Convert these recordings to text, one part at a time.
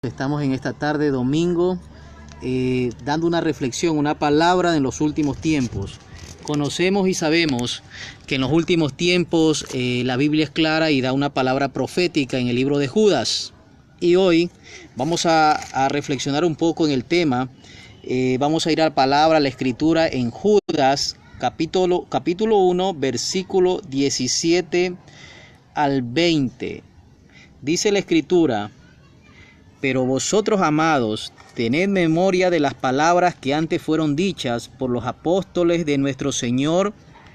Estamos en esta tarde domingo dando una reflexión, una palabra en los últimos tiempos. Conocemos y sabemos que en los últimos tiempos la Biblia es clara y da una palabra profética en el libro de Judas. Y hoy vamos a reflexionar un poco en el tema. Vamos a ir a la palabra, a la escritura en Judas, capítulo 1, versículo 17 al 20. Dice la escritura: pero vosotros, amados, tened memoria de las palabras que antes fueron dichas por los apóstoles de nuestro Señor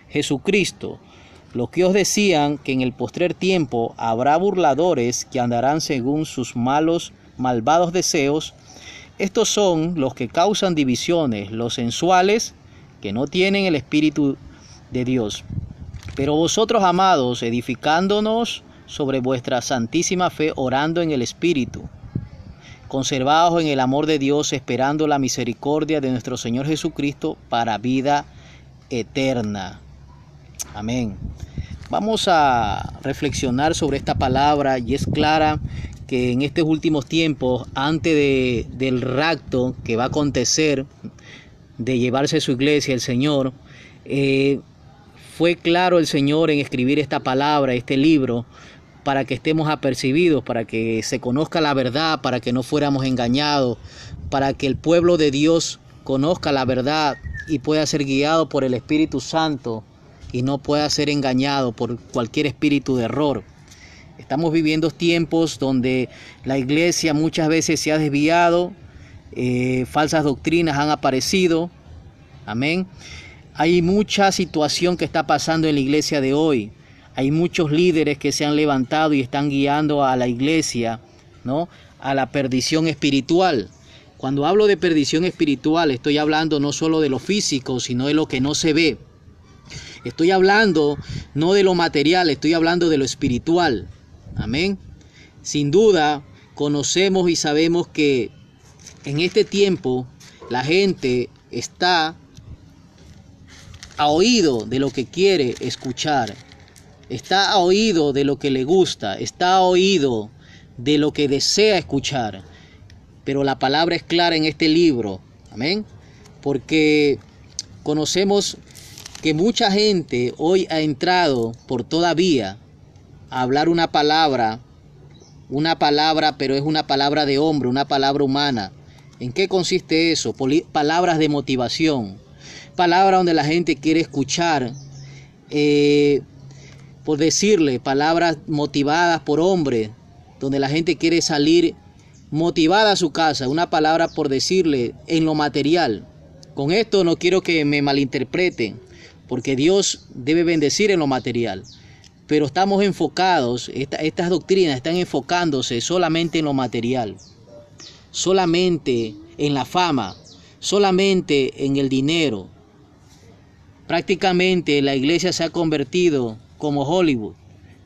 Jesucristo, los que os decían que en el postrer tiempo habrá burladores que andarán según sus malvados deseos. Estos son los que causan divisiones, los sensuales, que no tienen el Espíritu de Dios. Pero vosotros, amados, edificándonos sobre vuestra santísima fe, orando en el Espíritu, conservados en el amor de Dios, esperando la misericordia de nuestro Señor Jesucristo para vida eterna. Amén. Vamos a reflexionar sobre esta palabra, y es clara que en estos últimos tiempos, antes del rapto que va a acontecer, de llevarse su iglesia el Señor, fue claro el Señor en escribir esta palabra, este libro, para que estemos apercibidos, para que se conozca la verdad, para que no fuéramos engañados, para que el pueblo de Dios conozca la verdad y pueda ser guiado por el Espíritu Santo y no pueda ser engañado por cualquier espíritu de error. Estamos viviendo tiempos donde la iglesia muchas veces se ha desviado, falsas doctrinas han aparecido. Amén. Hay mucha situación que está pasando en la iglesia de hoy. Hay muchos líderes que se han levantado y están guiando a la iglesia, ¿no?, a la perdición espiritual. Cuando hablo de perdición espiritual, estoy hablando no solo de lo físico, sino de lo que no se ve. Estoy hablando no de lo material, estoy hablando de lo espiritual. Amén. Sin duda, conocemos y sabemos que en este tiempo la gente está a oído de lo que quiere escuchar. Está a oído de lo que le gusta, está a oído de lo que desea escuchar. Pero la palabra es clara en este libro, amén, porque conocemos que mucha gente hoy ha entrado por toda vía a hablar una palabra, pero es una palabra de hombre, una palabra humana. ¿En qué consiste eso? Palabras de motivación, palabras donde la gente quiere escuchar, por decirle, palabras motivadas por hombres, donde la gente quiere salir motivada a su casa, una palabra por decirle en lo material. Con esto no quiero que me malinterpreten, porque Dios debe bendecir en lo material, pero estamos enfocados, estas doctrinas están enfocándose solamente en lo material, solamente en la fama, solamente en el dinero. Prácticamente la iglesia se ha convertido como Hollywood.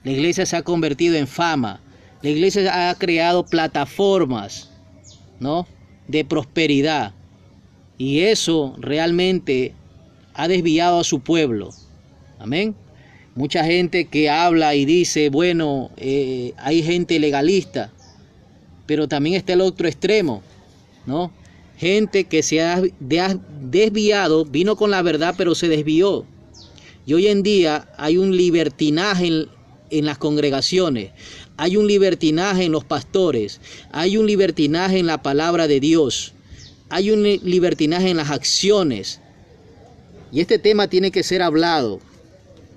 La iglesia se ha convertido en fama. La iglesia ha creado plataformas, ¿no?, de prosperidad. Y eso realmente ha desviado a su pueblo. Amén. Mucha gente que habla y dice, bueno, hay gente legalista, pero también está el otro extremo, ¿no? Gente que se ha desviado, vino con la verdad, pero se desvió. Y hoy en día hay un libertinaje en las congregaciones, hay un libertinaje en los pastores, hay un libertinaje en la palabra de Dios, hay un libertinaje en las acciones. Y este tema tiene que ser hablado.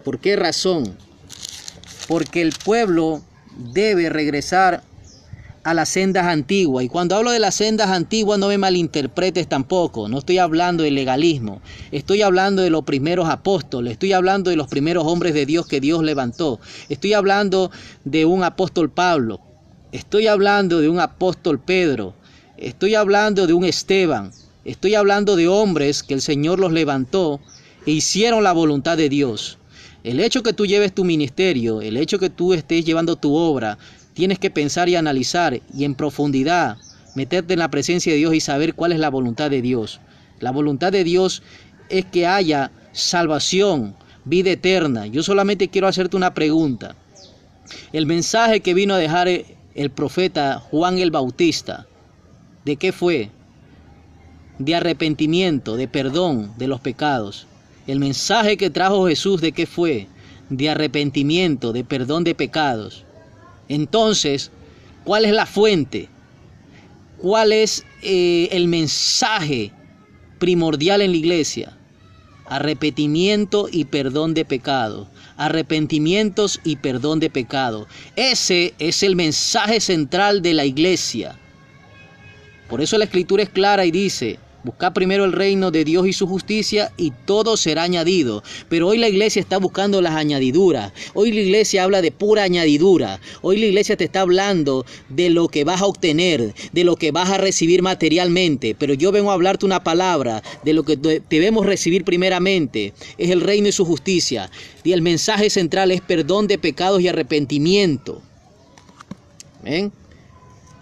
¿Por qué razón? Porque el pueblo debe regresar a las sendas antiguas. Y cuando hablo de las sendas antiguas, no me malinterpretes tampoco. No estoy hablando de legalismo. Estoy hablando de los primeros apóstoles. Estoy hablando de los primeros hombres de Dios que Dios levantó. Estoy hablando de un apóstol Pablo. Estoy hablando de un apóstol Pedro. Estoy hablando de un Esteban. Estoy hablando de hombres que el Señor los levantó e hicieron la voluntad de Dios. El hecho que tú lleves tu ministerio, el hecho que tú estés llevando tu obra, tienes que pensar y analizar y en profundidad meterte en la presencia de Dios y saber cuál es la voluntad de Dios. La voluntad de Dios es que haya salvación, vida eterna. Yo solamente quiero hacerte una pregunta. El mensaje que vino a dejar el profeta Juan el Bautista, ¿De qué fue? De arrepentimiento, de perdón de los pecados. El mensaje que trajo Jesús, ¿de qué fue? De arrepentimiento, de perdón de pecados. Entonces, ¿cuál es la fuente? ¿Cuál es el mensaje primordial en la iglesia? Arrepentimiento y perdón de pecado. Arrepentimientos y perdón de pecado. Ese es el mensaje central de la iglesia. Por eso la escritura es clara y dice: buscad primero el reino de Dios y su justicia y todo será añadido. Pero hoy la iglesia está buscando las añadiduras. Hoy la iglesia habla de pura añadidura. Hoy la iglesia te está hablando de lo que vas a obtener, de lo que vas a recibir materialmente. Pero yo vengo a hablarte una palabra de lo que debemos recibir primeramente. Es el reino y su justicia. Y el mensaje central es perdón de pecados y arrepentimiento. ¿Ven?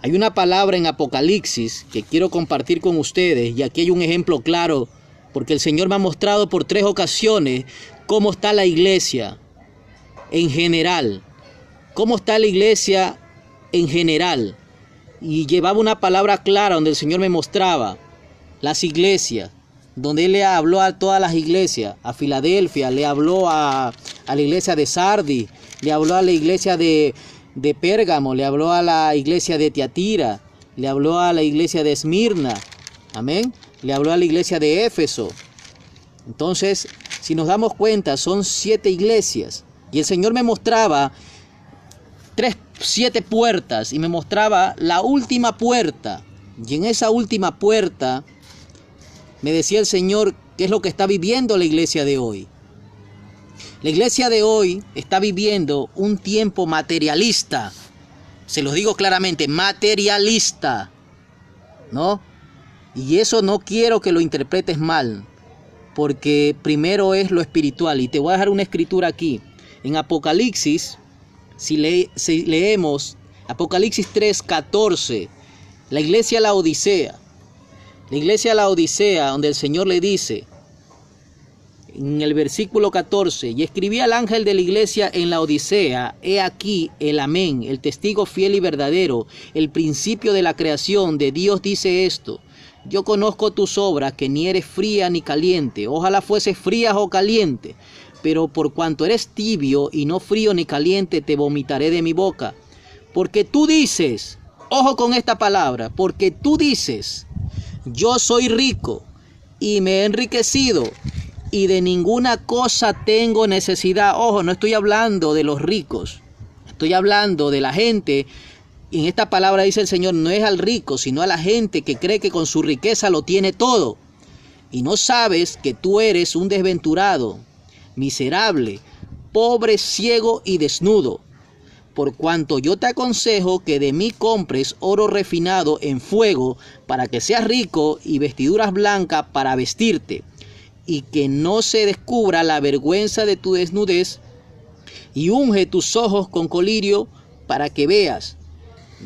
Hay una palabra en Apocalipsis que quiero compartir con ustedes, y aquí hay un ejemplo claro, porque el Señor me ha mostrado por 3 ocasiones cómo está la iglesia en general. Cómo está la iglesia en general. Y llevaba una palabra clara donde el Señor me mostraba las iglesias, donde Él le habló a todas las iglesias, a Filadelfia, le habló a la iglesia de Sardis, le habló a la iglesia de Pérgamo, le habló a la iglesia de Tiatira, le habló a la iglesia de Esmirna, amén, le habló a la iglesia de Éfeso. Entonces, si nos damos cuenta, son 7 iglesias, y el Señor me mostraba 7 puertas, y me mostraba la última puerta, y en esa última puerta me decía el Señor qué es lo que está viviendo la iglesia de hoy. La iglesia de hoy está viviendo un tiempo materialista. Se los digo claramente, materialista, ¿no? Y eso no quiero que lo interpretes mal, porque primero es lo espiritual. Y te voy a dejar una escritura aquí. En Apocalipsis, si leemos Apocalipsis 3:14, la iglesia de la Odisea. La iglesia de la Odisea, donde el Señor le dice, en el versículo 14, y escribí al ángel de la iglesia en la Odisea: he aquí el amén, el testigo fiel y verdadero, el principio de la creación de Dios dice esto: yo conozco tus obras, que ni eres fría ni caliente. Ojalá fueses fría o caliente, pero por cuanto eres tibio y no frío ni caliente, te vomitaré de mi boca. Porque tú dices, ojo con esta palabra, porque tú dices: yo soy rico y me he enriquecido, y de ninguna cosa tengo necesidad. Ojo, no estoy hablando de los ricos, estoy hablando de la gente. Y en esta palabra dice el Señor, no es al rico, sino a la gente que cree que con su riqueza lo tiene todo. Y no sabes que tú eres un desventurado, miserable, pobre, ciego y desnudo. Por cuanto yo te aconsejo que de mí compres oro refinado en fuego, para que seas rico, y vestiduras blancas para vestirte, y que no se descubra la vergüenza de tu desnudez, y unge tus ojos con colirio para que veas.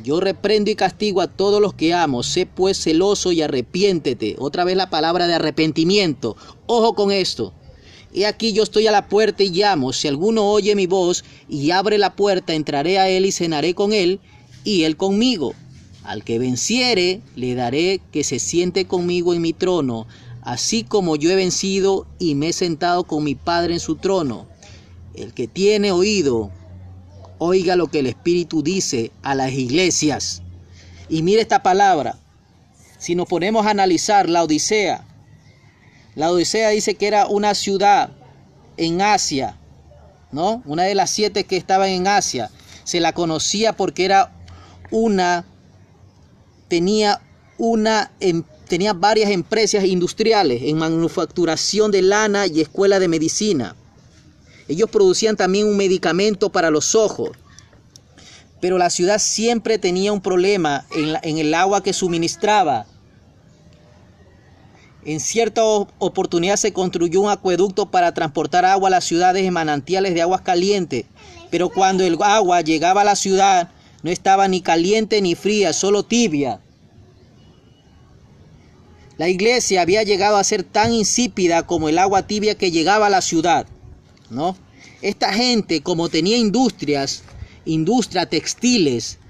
Yo reprendo y castigo a todos los que amo. Sé pues celoso y arrepiéntete. Otra vez la palabra de arrepentimiento. Ojo con esto. He aquí yo estoy a la puerta y llamo. Si alguno oye mi voz y abre la puerta, entraré a él y cenaré con él y él conmigo. Al que venciere, le daré que se siente conmigo en mi trono, así como yo he vencido y me he sentado con mi Padre en su trono. El que tiene oído, oiga lo que el Espíritu dice a las iglesias. Y mire esta palabra. Si nos ponemos a analizar la Odisea dice que era una ciudad en Asia, ¿no? Una de las 7 que estaban en Asia. Se la conocía porque tenía varias empresas industriales en manufacturación de lana y escuela de medicina. Ellos producían también un medicamento para los ojos. Pero la ciudad siempre tenía un problema en el agua que suministraba. En cierta oportunidad se construyó un acueducto para transportar agua a las ciudades en manantiales de aguas calientes. Pero cuando el agua llegaba a la ciudad, no estaba ni caliente ni fría, solo tibia. La iglesia había llegado a ser tan insípida como el agua tibia que llegaba a la ciudad, ¿no? Esta gente, como tenía industrias textiles,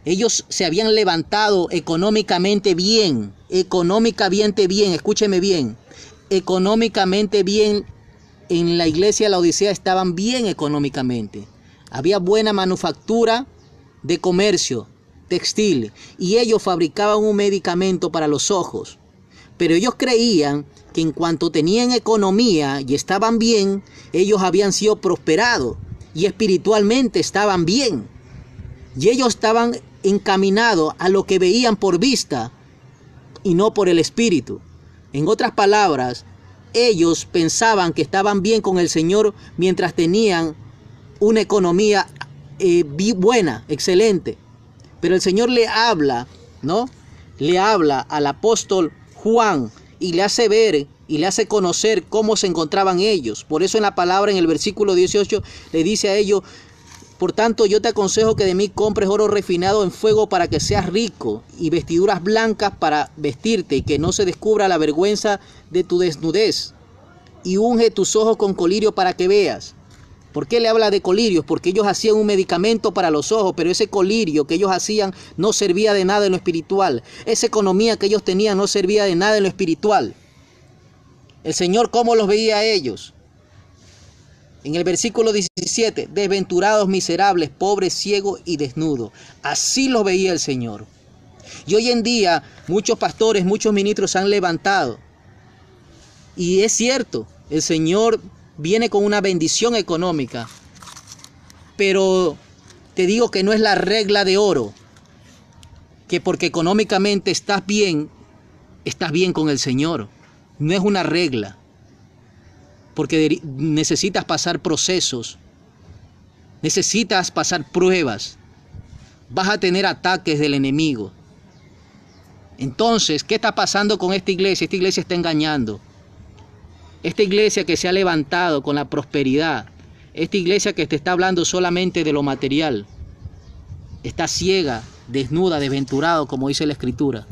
Ellos se habían levantado económicamente bien, escúcheme bien, económicamente bien. En la iglesia de la Odisea estaban bien económicamente. Había buena manufactura de comercio, textil, y ellos fabricaban un medicamento para los ojos. Pero ellos creían que en cuanto tenían economía y estaban bien, ellos habían sido prosperados y espiritualmente estaban bien. Y ellos estaban encaminados a lo que veían por vista y no por el espíritu. En otras palabras, ellos pensaban que estaban bien con el Señor mientras tenían una economía buena, excelente. Pero el Señor le habla, ¿no? Le habla al apóstol Juan y le hace ver y le hace conocer cómo se encontraban ellos. Por eso en la palabra, en el versículo 18, le dice a ellos: por tanto, yo te aconsejo que de mí compres oro refinado en fuego para que seas rico, y vestiduras blancas para vestirte, y que no se descubra la vergüenza de tu desnudez. Y unge tus ojos con colirio para que veas. ¿Por qué le habla de colirios? Porque ellos hacían un medicamento para los ojos, pero ese colirio que ellos hacían no servía de nada en lo espiritual. Esa economía que ellos tenían no servía de nada en lo espiritual. El Señor, ¿cómo los veía a ellos? En el versículo 17, desventurados, miserables, pobres, ciegos y desnudos. Así los veía el Señor. Y hoy en día muchos pastores, muchos ministros se han levantado. Y es cierto, el Señor viene con una bendición económica. Pero te digo que no es la regla de oro. Que porque económicamente estás bien con el Señor. No es una regla. Porque necesitas pasar procesos, necesitas pasar pruebas, vas a tener ataques del enemigo. Entonces, ¿qué está pasando con esta iglesia? Esta iglesia está engañando. Esta iglesia que se ha levantado con la prosperidad, esta iglesia que te está hablando solamente de lo material, está ciega, desnuda, desventurado, como dice la Escritura.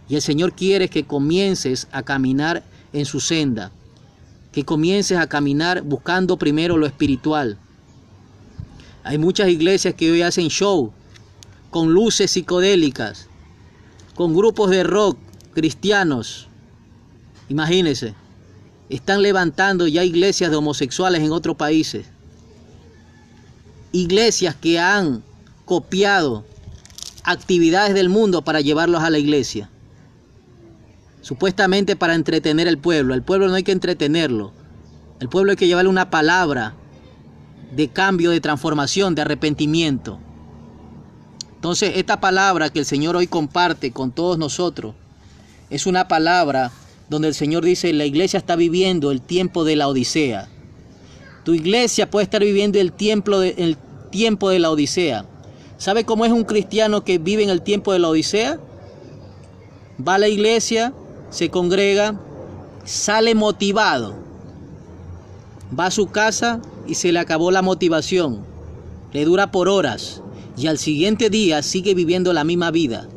Y el Señor quiere que comiences a caminar en su senda. Que comiences a caminar buscando primero lo espiritual. Hay muchas iglesias que hoy hacen show con luces psicodélicas, con grupos de rock cristianos. Imagínense, están levantando ya iglesias de homosexuales en otros países. Iglesias que han copiado actividades del mundo para llevarlos a la iglesia. Supuestamente para entretener al pueblo. Al pueblo no hay que entretenerlo. Al pueblo hay que llevarle una palabra de cambio, de transformación, de arrepentimiento. Entonces, esta palabra que el Señor hoy comparte con todos nosotros es una palabra donde el Señor dice: la iglesia está viviendo el tiempo de la Odisea. Tu iglesia puede estar viviendo el tiempo de la Odisea. ¿Sabe cómo es un cristiano que vive en el tiempo de la Odisea? Va a la iglesia, se congrega, sale motivado, va a su casa y se le acabó la motivación, le dura por horas y al siguiente día sigue viviendo la misma vida.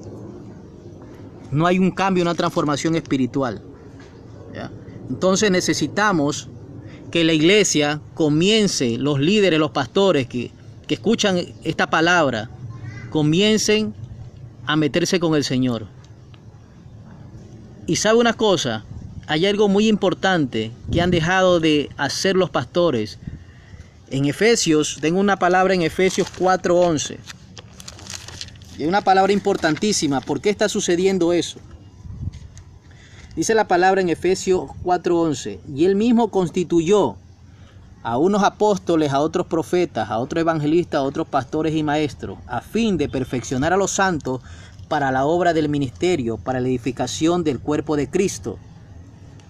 No hay un cambio, una transformación espiritual. ¿Ya? Entonces necesitamos que la iglesia comience, los líderes, los pastores que escuchan esta palabra, comiencen a meterse con el Señor. Y sabe una cosa, hay algo muy importante que han dejado de hacer los pastores. En Efesios, tengo una palabra en Efesios 4:11. Y es una palabra importantísima. ¿Por qué está sucediendo eso? Dice la palabra en Efesios 4:11. Y él mismo constituyó a unos apóstoles, a otros profetas, a otros evangelistas, a otros pastores y maestros, a fin de perfeccionar a los santos para la obra del ministerio, para la edificación del cuerpo de Cristo,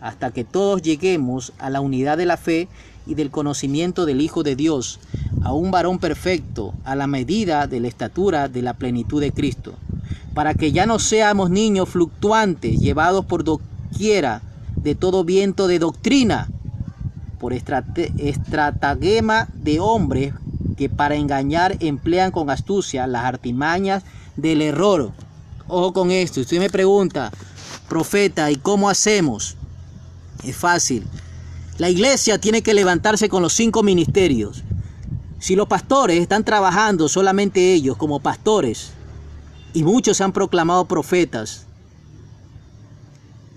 hasta que todos lleguemos a la unidad de la fe y del conocimiento del Hijo de Dios, a un varón perfecto, a la medida de la estatura de la plenitud de Cristo, para que ya no seamos niños fluctuantes, llevados por doquiera de todo viento de doctrina, por estratagema de hombres que para engañar emplean con astucia las artimañas del error. Ojo con esto. Usted me pregunta: profeta, ¿y cómo hacemos? Es fácil. La iglesia tiene que levantarse con los 5 ministerios. Si los pastores están trabajando solamente ellos como pastores, y muchos se han proclamado profetas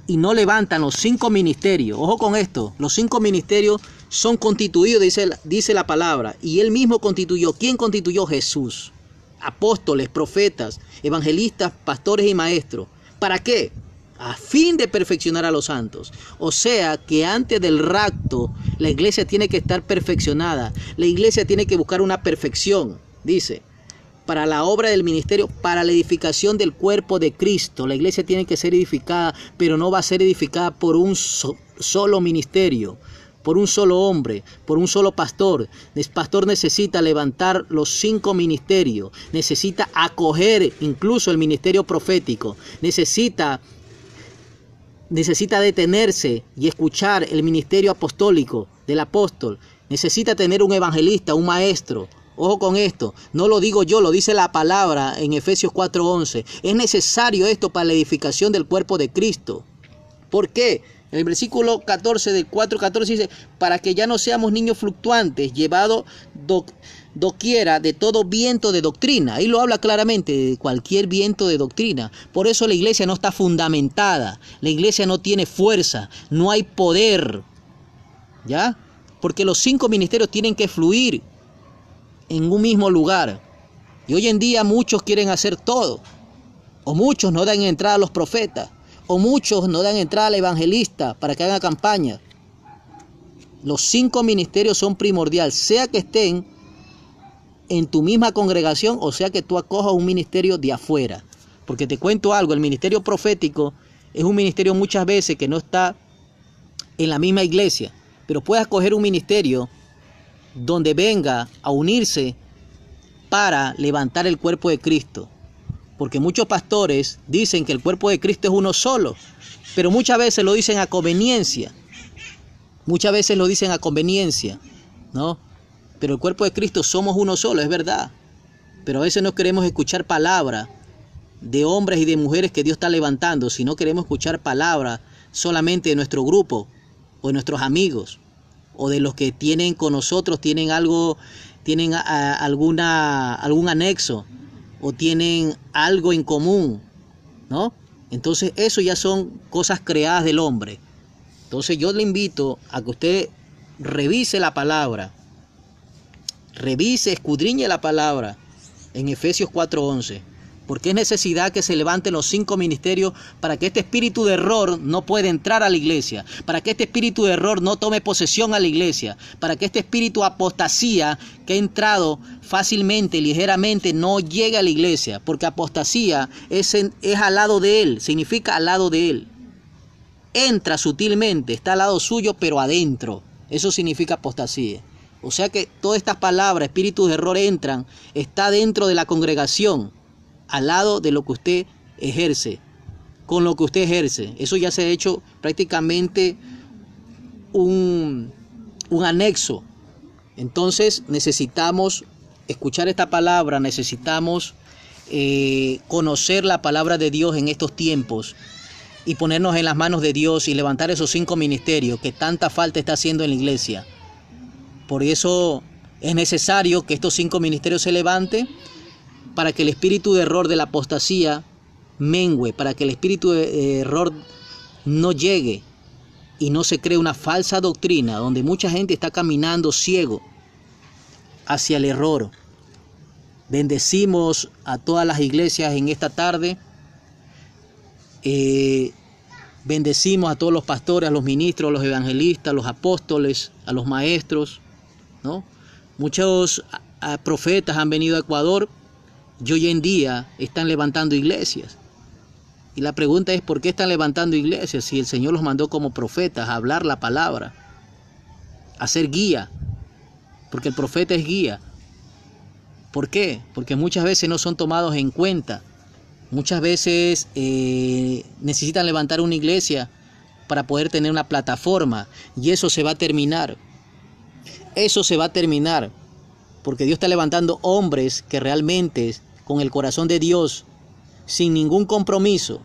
y no levantan los 5 ministerios. Ojo con esto, los 5 ministerios son constituidos, dice la palabra, y él mismo constituyó. ¿Quién constituyó? Jesús. Apóstoles, profetas, evangelistas, pastores y maestros. ¿Para qué? A fin de perfeccionar a los santos. O sea que antes del rapto la iglesia tiene que estar perfeccionada. La iglesia tiene que buscar una perfección, dice, para la obra del ministerio, para la edificación del cuerpo de Cristo. La iglesia tiene que ser edificada, pero no va a ser edificada por un solo ministerio, por un solo hombre, por un solo pastor. El pastor necesita levantar los 5 ministerios, necesita acoger incluso el ministerio profético, necesita detenerse y escuchar el ministerio apostólico del apóstol, necesita tener un evangelista, un maestro. Ojo con esto, no lo digo yo, lo dice la palabra en Efesios 4:11. Es necesario esto para la edificación del cuerpo de Cristo. ¿Por qué? En el versículo 14 del 4:14 dice, para que ya no seamos niños fluctuantes, llevados doquiera de todo viento de doctrina. Ahí lo habla claramente, de cualquier viento de doctrina. Por eso la iglesia no está fundamentada, la iglesia no tiene fuerza, no hay poder, ¿ya? Porque los 5 ministerios tienen que fluir en un mismo lugar. Y hoy en día muchos quieren hacer todo, o muchos no dan entrada a los profetas, o muchos no dan entrada al evangelista para que hagan campaña. Los 5 ministerios son primordiales, sea que estén en tu misma congregación o sea que tú acojas un ministerio de afuera. Porque te cuento algo, el ministerio profético es un ministerio muchas veces que no está en la misma iglesia, pero puedes acoger un ministerio donde venga a unirse para levantar el cuerpo de Cristo. Porque muchos pastores dicen que el cuerpo de Cristo es uno solo, pero muchas veces lo dicen a conveniencia. Muchas veces lo dicen a conveniencia, ¿no? Pero el cuerpo de Cristo somos uno solo, es verdad. Pero a veces no queremos escuchar palabra de hombres y de mujeres que Dios está levantando, sino queremos escuchar palabra solamente de nuestro grupo o de nuestros amigos o de los que tienen con nosotros, tienen algo, tienen algún anexo o tienen algo en común, ¿no? Entonces eso ya son cosas creadas del hombre. Entonces yo le invito a que usted revise la palabra, revise, escudriñe la palabra en Efesios 4:11, porque es necesidad que se levanten los 5 ministerios para que este espíritu de error no pueda entrar a la iglesia, para que este espíritu de error no tome posesión a la iglesia, para que este espíritu de apostasía que ha entrado fácilmente, ligeramente, no llegue a la iglesia, porque apostasía es al lado de él, significa al lado de él. Entra sutilmente, está al lado suyo, pero adentro. Eso significa apostasía. O sea que todas estas palabras, espíritus de error, entran, está dentro de la congregación, al lado de lo que usted ejerce, con lo que usted ejerce. Eso ya se ha hecho prácticamente un anexo. Entonces necesitamos escuchar esta palabra, necesitamos conocer la palabra de Dios en estos tiempos y ponernos en las manos de Dios y levantar esos 5 ministerios que tanta falta está haciendo en la iglesia. Por eso es necesario que estos 5 ministerios se levanten para que el espíritu de error de la apostasía mengue, para que el espíritu de error no llegue y no se cree una falsa doctrina donde mucha gente está caminando ciego hacia el error. Bendecimos a todas las iglesias en esta tarde. Bendecimos a todos los pastores, a los ministros, a los evangelistas, a los apóstoles, a los maestros, ¿no? Muchos profetas han venido a Ecuador y hoy en día están levantando iglesias. Y la pregunta es, ¿por qué están levantando iglesias si el Señor los mandó como profetas a hablar la palabra, a ser guía? Porque el profeta es guía. ¿Por qué? Porque muchas veces no son tomados en cuenta. Muchas veces necesitan levantar una iglesia para poder tener una plataforma, y eso se va a terminar. Eso se va a terminar, porque Dios está levantando hombres que realmente, con el corazón de Dios, sin ningún compromiso,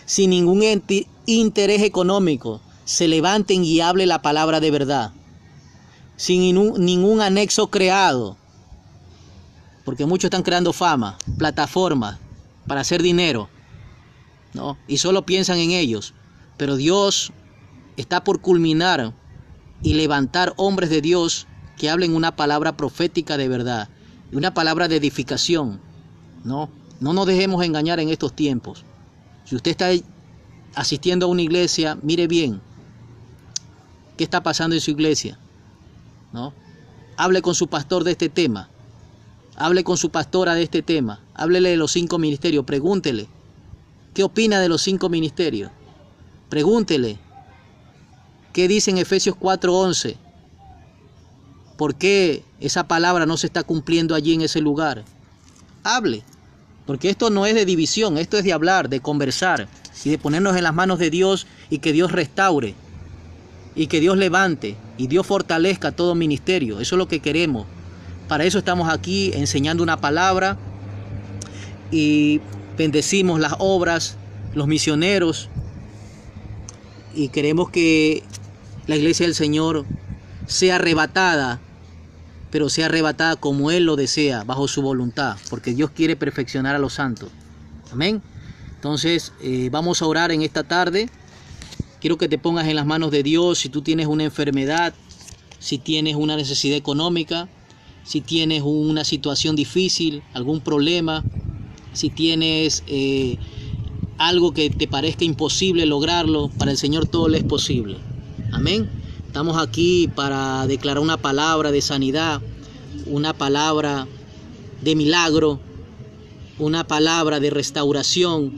sin ningún interés económico, se levanten y hablen la palabra de verdad, sin ningún anexo creado, porque muchos están creando fama, plataformas para hacer dinero, ¿no? Y solo piensan en ellos. Pero Dios está por culminar y levantar hombres de Dios que hablen una palabra profética de verdad, y una palabra de edificación, ¿no? No nos dejemos engañar en estos tiempos. Si usted está asistiendo a una iglesia, mire bien qué está pasando en su iglesia, ¿no? Hable con su pastor de este tema, hable con su pastora de este tema, háblele de los 5 ministerios, pregúntele qué opina de los 5 ministerios, pregúntele qué dice en Efesios 4:11, por qué esa palabra no se está cumpliendo allí en ese lugar. Hable, porque esto no es de división, esto es de hablar, de conversar y de ponernos en las manos de Dios, y que Dios restaure y que Dios levante y Dios fortalezca todo ministerio. Eso es lo que queremos. Para eso estamos aquí enseñando una palabra, y bendecimos las obras, los misioneros, y queremos que la iglesia del Señor sea arrebatada, pero sea arrebatada como Él lo desea, bajo su voluntad, porque Dios quiere perfeccionar a los santos. Amén. Entonces vamos a orar en esta tarde. Quiero que te pongas en las manos de Dios. Si tú tienes una enfermedad, si tienes una necesidad económica, si tienes una situación difícil, algún problema, si tienes algo que te parezca imposible lograrlo, para el Señor todo le es posible. Amén. Estamos aquí para declarar una palabra de sanidad, una palabra de milagro, una palabra de restauración,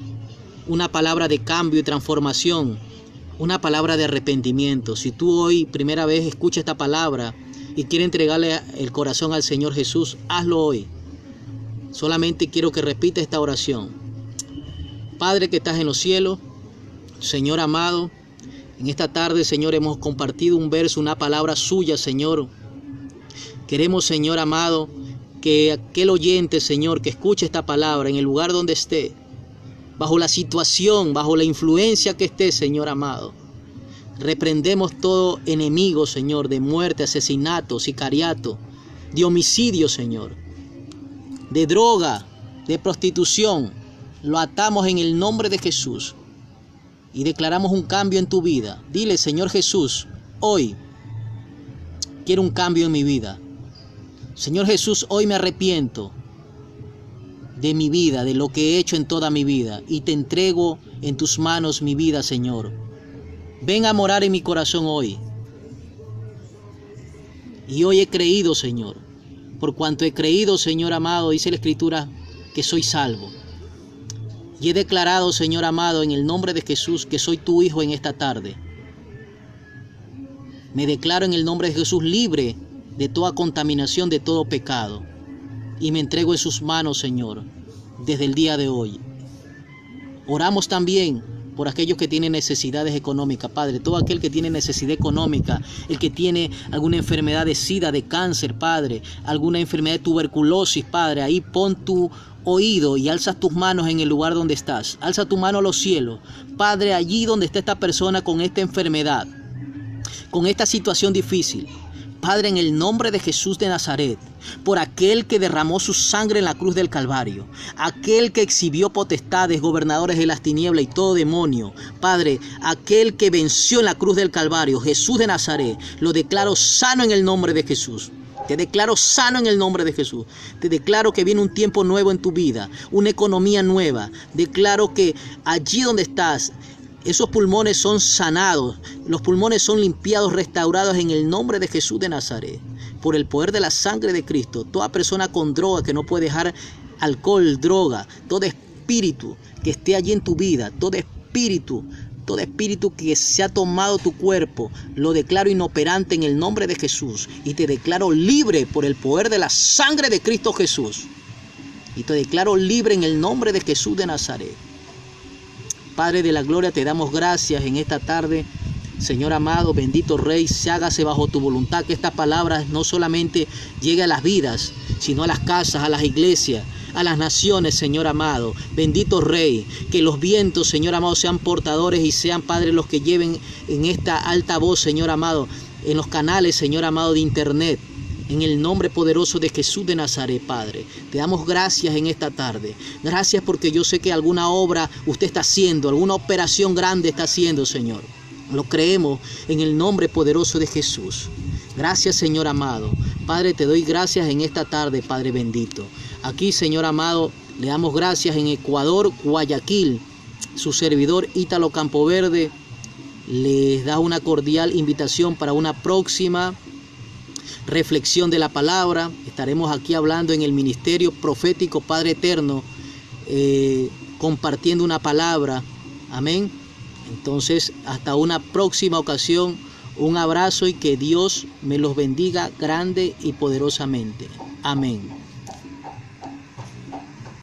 una palabra de cambio y transformación, una palabra de arrepentimiento. Si tú hoy primera vez escuchas esta palabra y quieres entregarle el corazón al Señor Jesús, hazlo hoy. Solamente quiero que repitas esta oración. Padre que estás en los cielos, Señor amado, en esta tarde, Señor, hemos compartido un verso, una palabra suya, Señor. Queremos, Señor amado, que aquel oyente, Señor, que escuche esta palabra en el lugar donde esté, bajo la situación, bajo la influencia que esté, Señor amado, reprendemos todo enemigo, Señor, de muerte, asesinato, sicariato, de homicidio, Señor, de droga, de prostitución. Lo atamos en el nombre de Jesús. Y declaramos un cambio en tu vida. Dile, Señor Jesús, hoy quiero un cambio en mi vida. Señor Jesús, hoy me arrepiento de mi vida, de lo que he hecho en toda mi vida. Y te entrego en tus manos mi vida, Señor. Ven a morar en mi corazón hoy. Y hoy he creído, Señor. Por cuanto he creído, Señor amado, dice la Escritura, que soy salvo. Y he declarado, Señor amado, en el nombre de Jesús, que soy tu hijo en esta tarde. Me declaro en el nombre de Jesús libre de toda contaminación, de todo pecado. Y me entrego en sus manos, Señor, desde el día de hoy. Oramos también por aquellos que tienen necesidades económicas, Padre. Todo aquel que tiene necesidad económica, el que tiene alguna enfermedad de SIDA, de cáncer, Padre, alguna enfermedad de tuberculosis, Padre, ahí pon tu oído y alza tus manos en el lugar donde estás. Alza tu mano a los cielos. Padre, allí donde está esta persona con esta enfermedad, con esta situación difícil. Padre, en el nombre de Jesús de Nazaret, por aquel que derramó su sangre en la cruz del Calvario, aquel que exhibió potestades, gobernadores de las tinieblas y todo demonio, Padre, aquel que venció en la cruz del Calvario, Jesús de Nazaret, lo declaro sano en el nombre de Jesús. Te declaro sano en el nombre de Jesús. Te declaro que viene un tiempo nuevo en tu vida, una economía nueva. Declaro que allí donde estás, esos pulmones son sanados, los pulmones son limpiados, restaurados en el nombre de Jesús de Nazaret. Por el poder de la sangre de Cristo, toda persona con droga que no puede dejar alcohol, droga, todo espíritu que esté allí en tu vida, todo espíritu que se ha tomado tu cuerpo, lo declaro inoperante en el nombre de Jesús. Y te declaro libre por el poder de la sangre de Cristo Jesús. Y te declaro libre en el nombre de Jesús de Nazaret. Padre de la gloria, te damos gracias en esta tarde. Señor amado, bendito Rey, se hágase bajo tu voluntad, que esta palabra no solamente llegue a las vidas, sino a las casas, a las iglesias, a las naciones, Señor amado. Bendito Rey, que los vientos, Señor amado, sean portadores y sean, Padre, los que lleven en esta alta voz, Señor amado, en los canales, Señor amado, de internet, En el nombre poderoso de Jesús de Nazaret, Padre, te damos gracias en esta tarde. Gracias porque yo sé que alguna obra usted está haciendo, alguna operación grande está haciendo, Señor. Lo creemos en el nombre poderoso de Jesús. Gracias, Señor amado. Padre, te doy gracias en esta tarde, Padre bendito. Aquí, Señor amado, le damos gracias en Ecuador, Guayaquil. Su servidor Ítalo Campoverde les da una cordial invitación para una próxima reflexión de la palabra. Estaremos aquí hablando en el ministerio profético Padre Eterno, compartiendo una palabra. Amén. Entonces, hasta una próxima ocasión, un abrazo y que Dios me los bendiga grande y poderosamente. Amén.